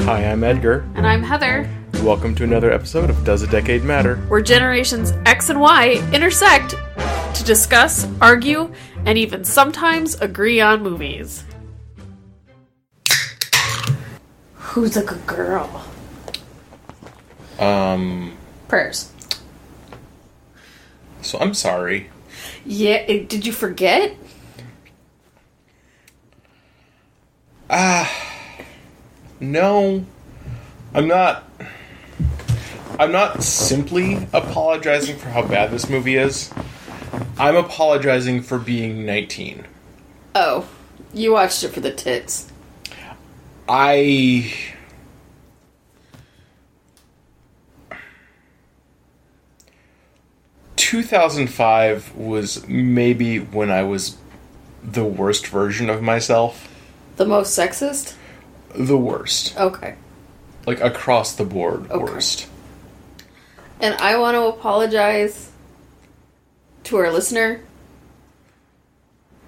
Hi, I'm Edgar. And I'm Heather. Welcome to another episode of Does a Decade Matter? Where generations X and Y intersect to discuss, argue, and even sometimes agree on movies. Who's a good girl? Prayers. So I'm sorry. Yeah, did you forget? No. I'm not simply apologizing for how bad this movie is. I'm apologizing for being 19. Oh, you watched it for the tits. 2005 was maybe when I was the worst version of myself. The most sexist? The worst. Okay. Like, across the board, Okay. worst. And I want to apologize to our listener.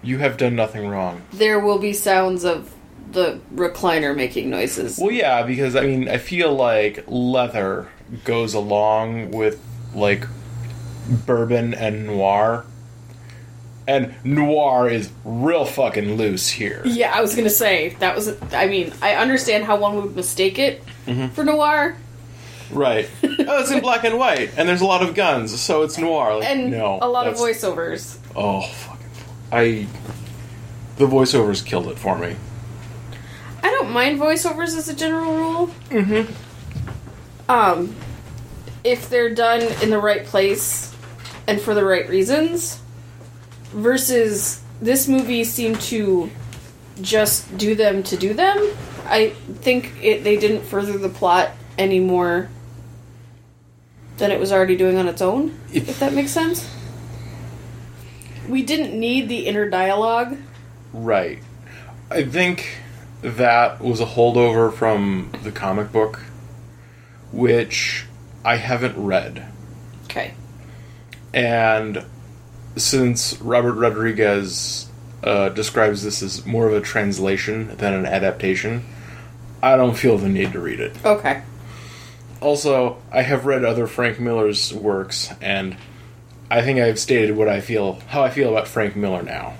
You have done nothing wrong. There will be sounds of the recliner making noises. Well, yeah, because, I mean, I feel like leather goes along with, like, bourbon and noir. And noir is real fucking loose here. Yeah, I was gonna say, that was, I mean, I understand how one would mistake it for noir. Right. Oh, it's in black and white, and there's a lot of guns, so it's noir. Like, And no, a lot of voiceovers. Oh, fucking... The voiceovers killed it for me. I don't mind voiceovers as a general rule. If they're done in the right place and for the right reasons. Versus this movie seemed to just do them to do them. I think they didn't further the plot any more than it was already doing on its own, if that makes sense. We didn't need the inner dialogue. Right. I think that was a holdover from the comic book, which I haven't read. Okay. And since Robert Rodriguez describes this as more of a translation than an adaptation, I don't feel the need to read it. Okay. Also, I have read other Frank Miller's works, and I think I've stated how I feel about Frank Miller now.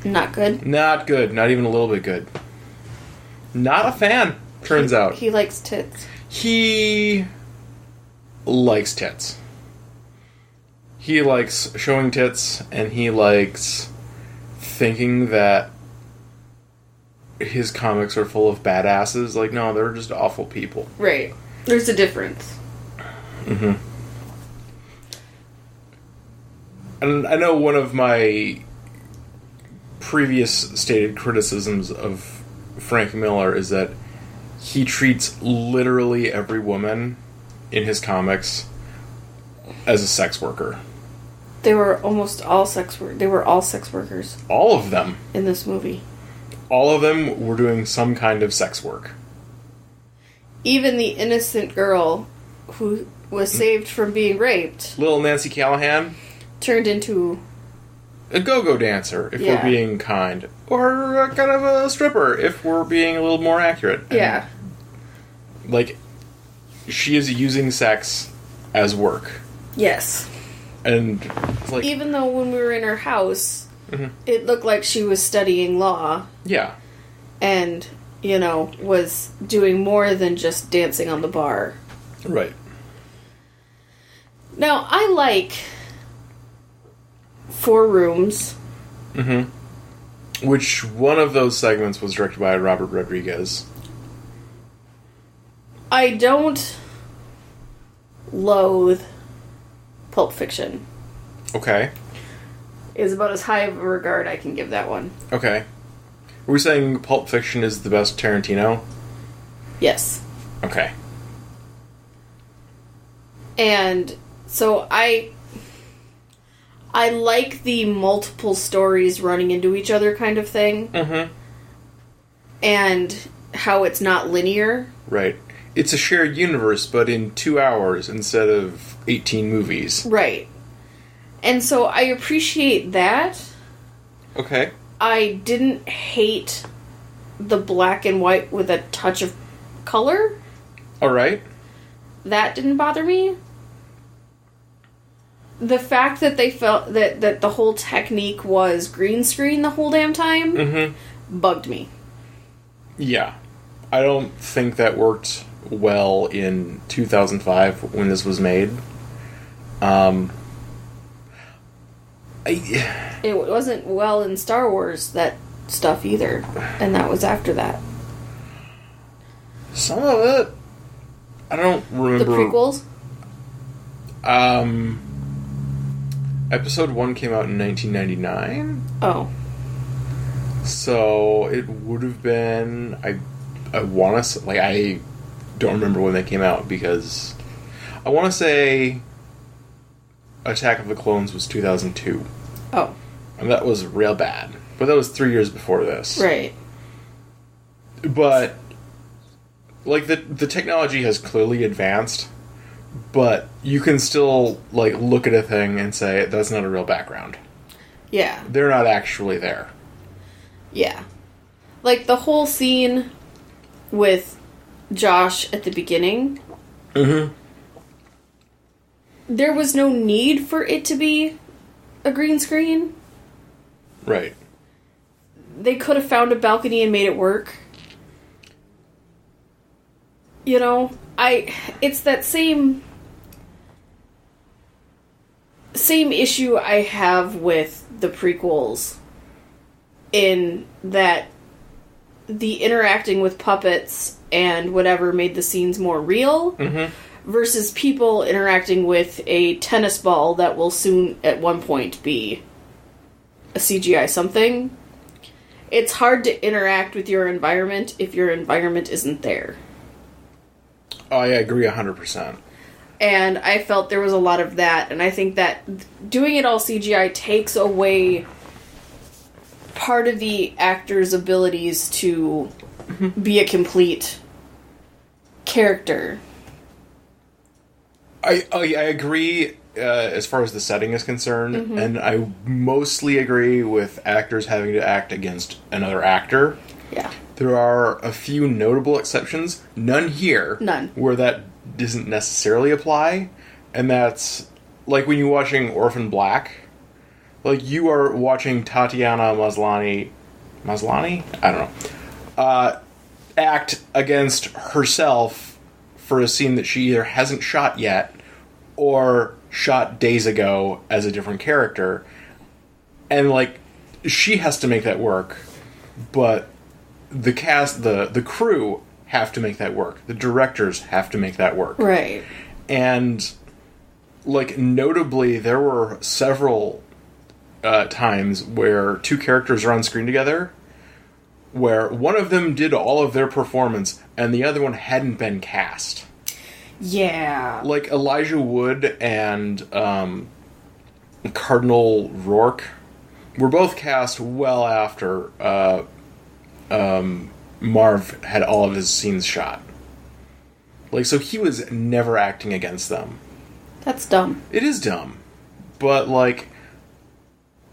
Not good. Not good. Not even a little bit good. Not a fan, turns out. He likes tits. He likes tits. He likes showing tits, and he likes thinking that his comics are full of badasses. Like, no, they're just awful people. Right. There's a difference. Mm-hmm. And I know one of my previous stated criticisms of Frank Miller is that he treats literally every woman in his comics as a sex worker. They were almost all they were all sex workers. All of them. In this movie. All of them were doing some kind of sex work. Even the innocent girl who was saved from being raped. Little Nancy Callahan. Turned into a go-go dancer, if we're being kind. Or a kind of a stripper, if we're being a little more accurate. Yeah. And, like, she is using sex as work. Yes. And it's like, even though when we were in her house, it looked like she was studying law. Yeah. And, was doing more than just dancing on the bar. Right. Now, I like 4 Rooms. Which one of those segments was directed by Robert Rodriguez? I don't loathe Pulp Fiction. Okay. Is about as high of a regard I can give that one. Okay. Were we saying Pulp Fiction is the best Tarantino? Yes. Okay. And so I like the multiple stories running into each other kind of thing. And how it's not linear. Right. It's a shared universe, but in 2 hours instead of 18 movies. Right. And so I appreciate that. Okay. I didn't hate the black and white with a touch of color. All right. That didn't bother me. The fact that they felt that the whole technique was green screen the whole damn time bugged me. Yeah. I don't think that worked well in 2005 when this was made. It wasn't well in Star Wars, that stuff either. And that was after that. Some of it, I don't remember. The prequels? Episode 1 came out in 1999. Oh. So it would have been, I want to, like, I don't remember when they came out because I want to say Attack of the Clones was 2002. Oh. And that was real bad. But that was 3 years before this. Right. But, like, the technology has clearly advanced, but you can still, like, look at a thing and say, that's not a real background. Yeah. They're not actually there. Yeah. Like, the whole scene with Josh at the beginning, there was no need for it to be a green screen. Right. They could have found a balcony and made it work. You know, it's that same issue I have with the prequels, in that the interacting with puppets and whatever made the scenes more real, versus people interacting with a tennis ball that will soon at one point be a CGI something. It's hard to interact with your environment if your environment isn't there. I agree 100%. And I felt there was a lot of that, and I think that doing it all CGI takes away part of the actor's abilities to be a complete character. I agree as far as the setting is concerned, and I mostly agree with actors having to act against another actor. Yeah. There are a few notable exceptions, none here, None. where that doesn't necessarily apply, and that's like when you're watching Orphan Black. Like, you are watching Tatiana Maslany? I don't know. Act against herself for a scene that she either hasn't shot yet or shot days ago as a different character. And, like, she has to make that work, but the cast, the crew have to make that work. The directors have to make that work. Right. And, like, notably, there were several times where two characters are on screen together, where one of them did all of their performance and the other one hadn't been cast. Yeah. Like Elijah Wood and Cardinal Rourke were both cast well after Marv had all of his scenes shot. Like, so he was never acting against them. That's dumb. It is dumb. But, like,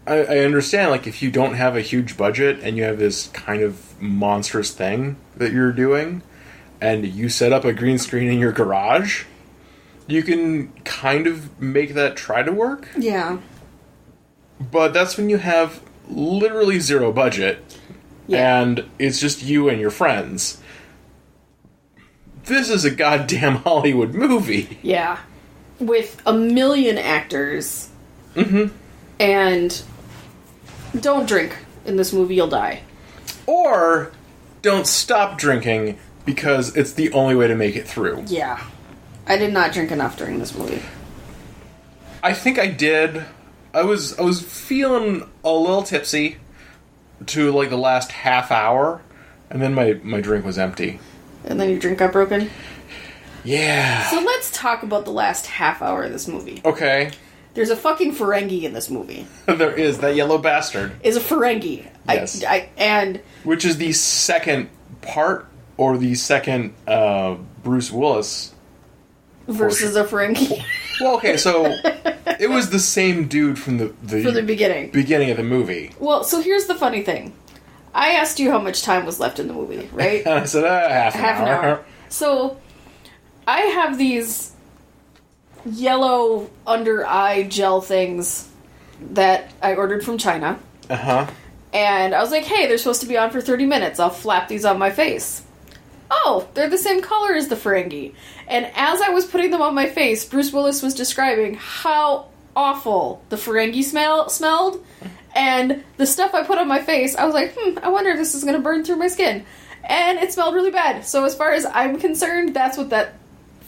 I understand, like, if you don't have a huge budget and you have this kind of monstrous thing that you're doing, and you set up a green screen in your garage, you can kind of make that try to work. Yeah. But that's when you have literally zero budget, and it's just you and your friends. This is a goddamn Hollywood movie. Yeah. With a million actors. And don't drink in this movie, you'll die. Or don't stop drinking because it's the only way to make it through. Yeah. I did not drink enough during this movie. I think I did. I was feeling a little tipsy to, like, the last half hour, and then my drink was empty. And then your drink got broken? Yeah. So let's talk about the last half hour of this movie. Okay. There's a fucking Ferengi in this movie. There is. That yellow bastard. Is a Ferengi. Yes. And which is the second part, or the second Bruce Willis versus a Ferengi. Well, okay, so it was the same dude from the from the beginning of the movie. Well, so here's the funny thing. I asked you how much time was left in the movie, right? And I said, half an hour. So, I have these yellow under-eye gel things that I ordered from China. Uh-huh. And I was like, hey, they're supposed to be on for 30 minutes. I'll flap these on my face. Oh, they're the same color as the Ferengi. And as I was putting them on my face, Bruce Willis was describing how awful the Ferengi smelled. And the stuff I put on my face, I was like, I wonder if this is going to burn through my skin. And it smelled really bad. So as far as I'm concerned, that's what that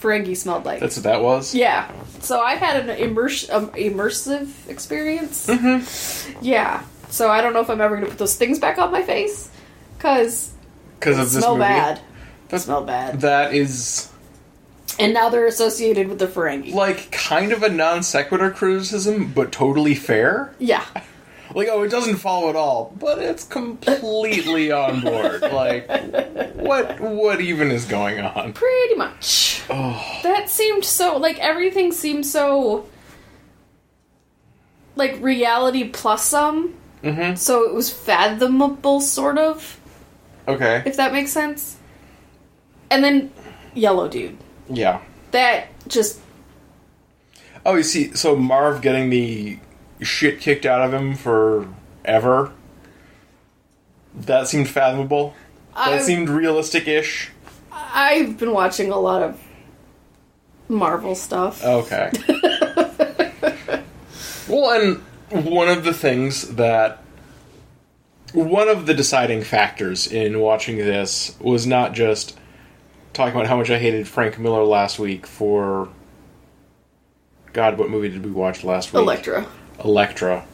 Ferengi smelled like. That's what that was? Yeah. So I had an immersive experience. Mm-hmm. Yeah. So I don't know if I'm ever going to put those things back on my face. Because of this movie? Bad. They smell bad. That is... And now they're associated with the Ferengi. Like, kind of a non sequitur criticism, but totally fair? Yeah. Like, oh, it doesn't follow at all, but it's completely on board. Like, what even is going on? Pretty much. Oh. That seemed so... Like, everything seemed so... Like, reality plus some. Mm-hmm. So it was fathomable, sort of. Okay. If that makes sense. And then, Yellow Dude. Yeah. That just... Oh, you see, so Marv getting the shit kicked out of him forever, that seemed fathomable? That seemed realistic-ish? I've been watching a lot of Marvel stuff. Okay. Well, and one of the deciding factors in watching this was not just talking about how much I hated Frank Miller last week for... God, what movie did we watch last week? Elektra.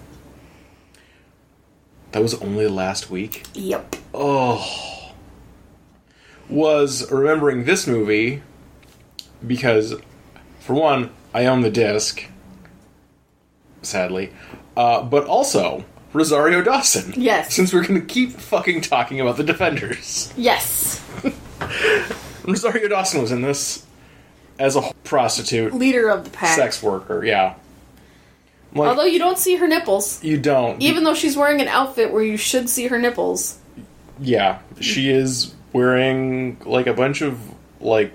That was only last week? Yep. Oh. Was remembering this movie because, for one, I own the disc. Sadly. But also, Rosario Dawson. Yes. Since we're going to keep fucking talking about the Defenders. Yes. Rosario Dawson was in this as a prostitute. Leader of the pack. Sex worker, yeah. Like, although you don't see her nipples. You don't. Even though she's wearing an outfit where you should see her nipples. Yeah. She is wearing, like, a bunch of, like,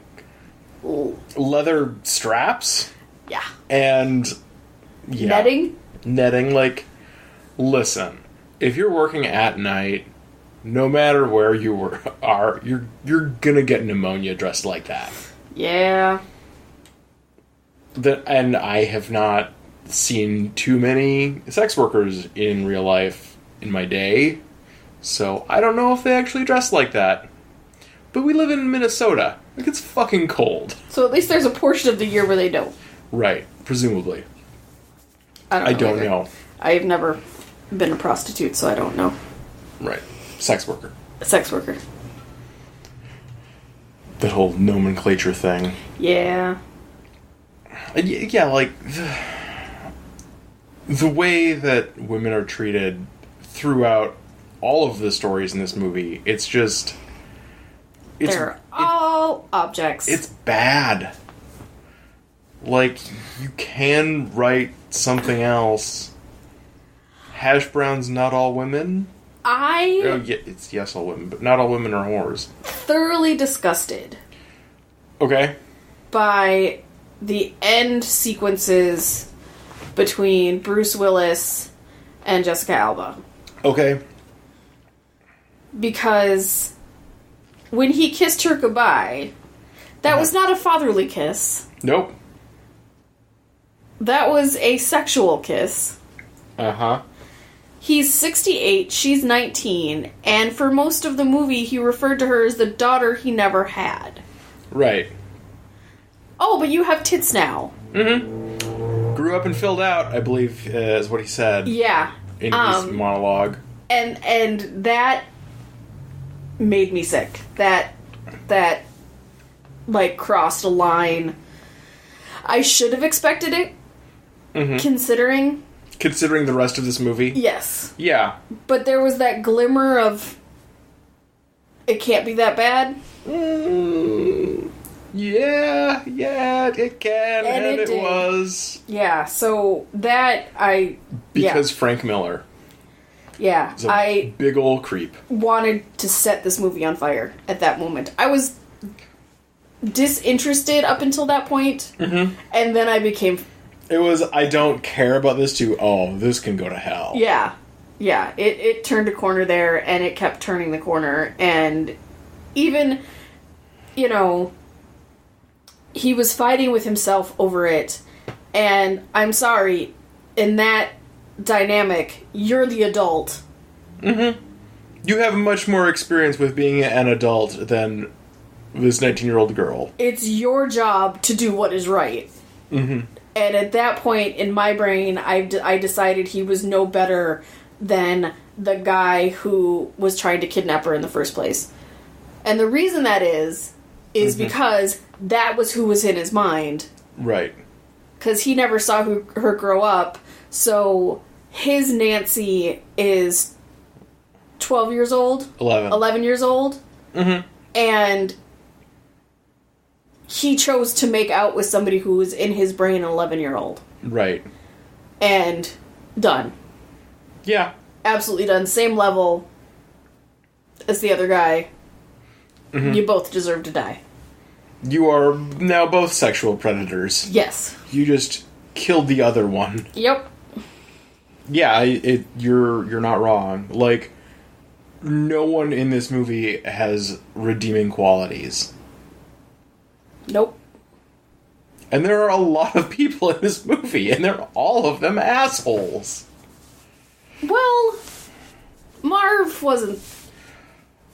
leather straps. Yeah. And... yeah. Netting, like, listen, if you're working at night, no matter where you are, you're gonna get pneumonia dressed like that. Yeah. And I have not seen too many sex workers in real life in my day, so I don't know if they actually dress like that. But we live in Minnesota. Like, it's fucking cold. So at least there's a portion of the year where they don't. Right, presumably. I don't know. know. I've never been a prostitute, so I don't know. Right. Sex worker. Sex worker. That whole nomenclature thing. Yeah. Yeah, like, the way that women are treated throughout all of the stories in this movie, it's just... They're all objects. It's bad. Like, you can write something else. Hash browns, not all women? Oh, yeah, it's yes, all women, but not all women are whores. Thoroughly disgusted. Okay. By the end sequences between Bruce Willis and Jessica Alba. Okay. Because when he kissed her goodbye, that was not a fatherly kiss. Nope. That was a sexual kiss. Uh-huh. He's 68, she's 19, and for most of the movie he referred to her as the daughter he never had. Right. Oh, but you have tits now. Mm-hmm. Grew up and filled out, I believe, is what he said. Yeah. In his monologue. And that made me sick. That like crossed a line. I should have expected it. Mm-hmm. Considering the rest of this movie? Yes. Yeah. But there was that glimmer of it can't be that bad. Yeah, it can, and it was. Yeah, so that Because Frank Miller. Yeah, I big ol' creep. Wanted to set this movie on fire at that moment. I was disinterested up until that point. Mm-hmm. And then I became... It was, I don't care about this, to, oh, this can go to hell. Yeah. Yeah. It turned a corner there, and it kept turning the corner. And even, you know, he was fighting with himself over it. And I'm sorry, in that dynamic, you're the adult. Mm-hmm. You have much more experience with being an adult than this 19-year-old girl. It's your job to do what is right. Mm-hmm. And at that point, in my brain, I decided he was no better than the guy who was trying to kidnap her in the first place. And the reason that is mm-hmm. because that was who was in his mind. Right. Because he never saw her grow up, so his Nancy is 12 years old? 11 years old? Mm-hmm. And he chose to make out with somebody who was in his brain an 11-year-old. Right. And done. Yeah. Absolutely done. Same level as the other guy. Mm-hmm. You both deserve to die. You are now both sexual predators. Yes. You just killed the other one. Yep. Yeah, you're not wrong. Like, no one in this movie has redeeming qualities. Nope. And there are a lot of people in this movie, and they're all of them assholes. Well, Marv was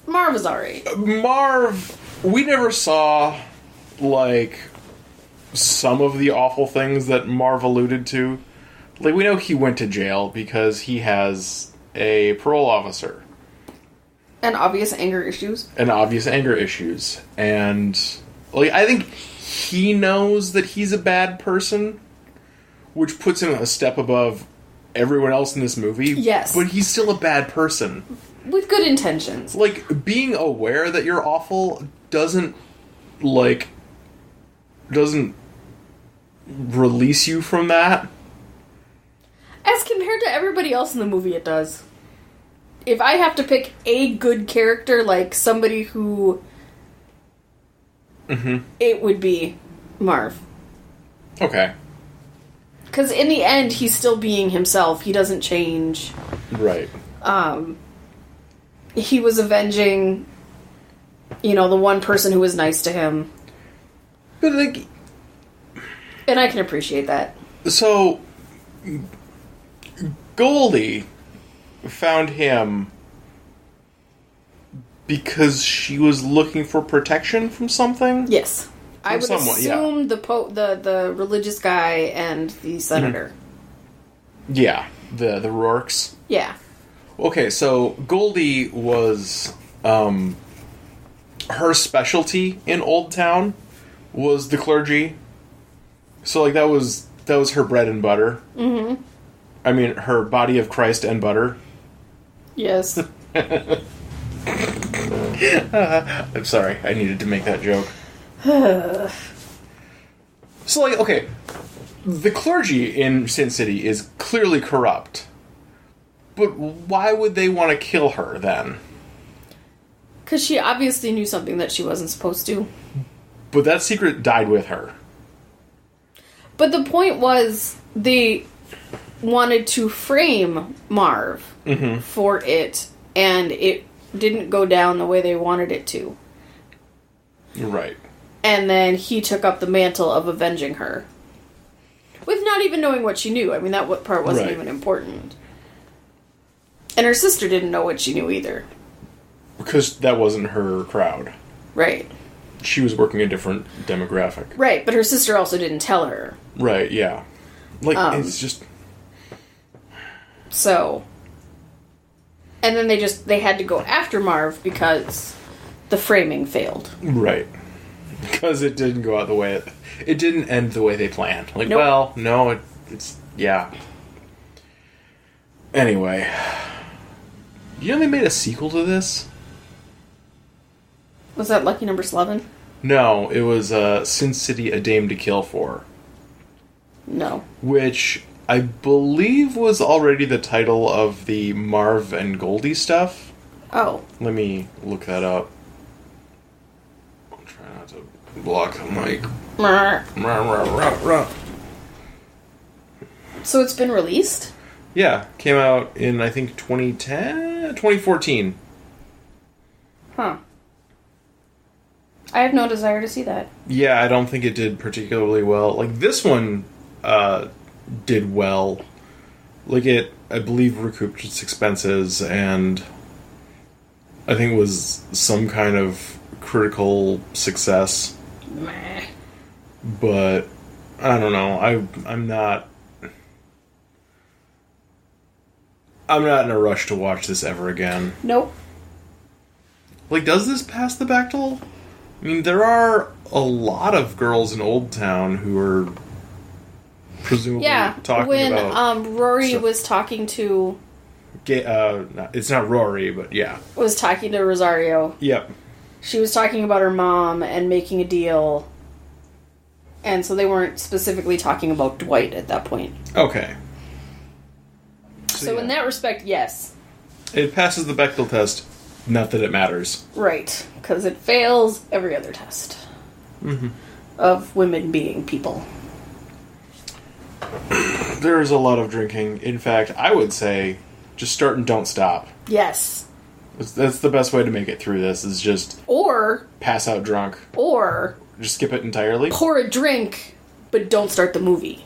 alright. Marv, we never saw, like, some of the awful things that Marv alluded to. Like, we know he went to jail because he has a parole officer. And obvious anger issues. And, like, I think he knows that he's a bad person, which puts him a step above everyone else in this movie. Yes. But he's still a bad person. With good intentions. Like, being aware that you're awful doesn't release you from that. As compared to everybody else in the movie, it does. If I have to pick a good character, like somebody who... Mm-hmm. It would be Marv. Okay. Because in the end, he's still being himself. He doesn't change. Right. He was avenging, the one person who was nice to him. But, like... And I can appreciate that. So... Goldie found him because she was looking for protection from something? Yes. I would assume the religious guy and the senator. Mm-hmm. Yeah. The Rourkes. Yeah. Okay, so Goldie was... her specialty in Old Town was the clergy. So, like, that was her bread and butter. Mm-hmm. I mean, her body of Christ and butter. Yes. I'm sorry, I needed to make that joke. So, like, okay, the clergy in Sin City is clearly corrupt. But why would they want to kill her, then? Because she obviously knew something that she wasn't supposed to. But that secret died with her. But the point was, they wanted to frame Marv mm-hmm. for it, and it didn't go down the way they wanted it to. Right. And then he took up the mantle of avenging her. With not even knowing what she knew. I mean, that part wasn't even important. And her sister didn't know what she knew either. Because that wasn't her crowd. Right. She was working a different demographic. Right, but her sister also didn't tell her. Right, yeah. Like, it's just... So... And then they had to go after Marv because the framing failed. Right. Because it didn't go out the way... It didn't end the way they planned. Like, nope. Well, no, it's... Yeah. Anyway... You know they made a sequel to this? Was that Lucky Number 11? No, it was Sin City: A Dame to Kill For. No. Which I believe was already the title of the Marv and Goldie stuff. Oh. Let me look that up. I'll try not to Block the mic. So it's been released? Yeah, came out in, I think, 2014. Huh. I have no desire to see that. Yeah, I don't think it did particularly well. Like, this one did well. Like, it, I believe, recouped its expenses, and I think it was some kind of critical success. Meh. But, I don't know. I'm not in a rush to watch this ever again. Nope. Like, does this pass the Bechdel? I mean, there are a lot of girls in Old Town who are presumably talking about... when Rory was talking to... it's not Rory, but yeah. Was talking to Rosario. Yep. She was talking about her mom and making a deal. And so they weren't specifically talking about Dwight at that point. Okay. So in that respect, yes. It passes the Bechdel test, not that it matters. Right. Because it fails every other test. Mm-hmm. Of women being people. There's a lot of drinking. In fact, I would say just start and don't stop. Yes. That's the best way to make it through this, is just... Or... pass out drunk. Or... just skip it entirely. Pour a drink, but don't start the movie.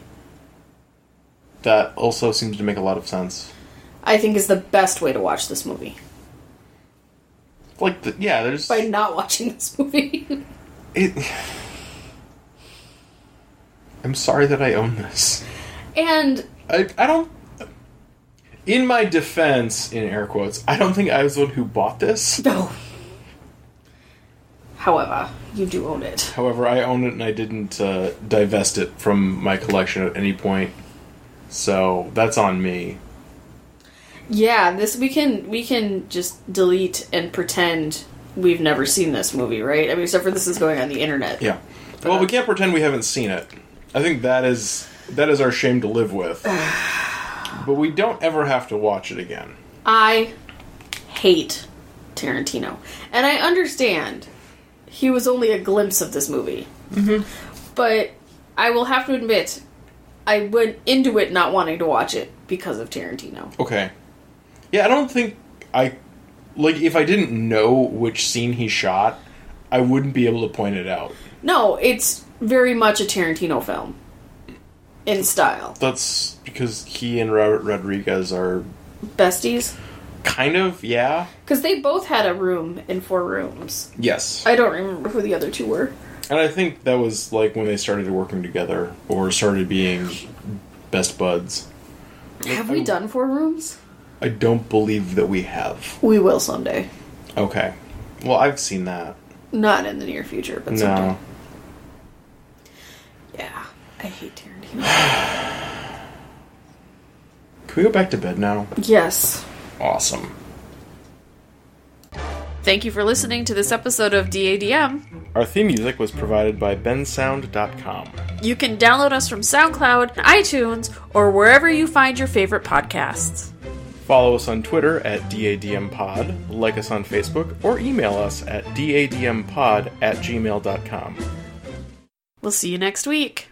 That also seems to make a lot of sense. I think is the best way to watch this movie. Like, there's... by not watching this movie. I'm sorry that I own this. And... I don't... In my defense, in air quotes, I don't think I was the one who bought this. No. However, you do own it. However, I own it and I didn't divest it from my collection at any point. So, that's on me. Yeah, we can just delete and pretend we've never seen this movie, right? I mean, except for this is going on the internet. Yeah. Well, we can't pretend we haven't seen it. I think that is our shame to live with. But we don't ever have to watch it again. I hate Tarantino. And I understand he was only a glimpse of this movie. Mm-hmm. But I will have to admit, I went into it not wanting to watch it because of Tarantino. Okay. Yeah, I don't think if I didn't know which scene he shot, I wouldn't be able to point it out. No, it's very much a Tarantino film. In style. That's because he and Robert Rodriguez are... besties? Kind of, yeah. Because they both had a room in 4 rooms. Yes. I don't remember who the other 2 were. And I think that was like when they started working together, or started being best buds. Have we done 4 rooms? I don't believe that we have. We will someday. Okay. Well, I've seen that. Not in the near future, but someday. No. Yeah, I hate Tarantino. Can we go back to bed now? Yes. Awesome. Thank you for listening to this episode of DADM. Our theme music was provided by bensound.com. You can download us from SoundCloud, iTunes, or wherever you find your favorite podcasts. Follow us on Twitter at DADMpod, like us on Facebook, or email us at dadmpod@gmail.com. We'll see you next week.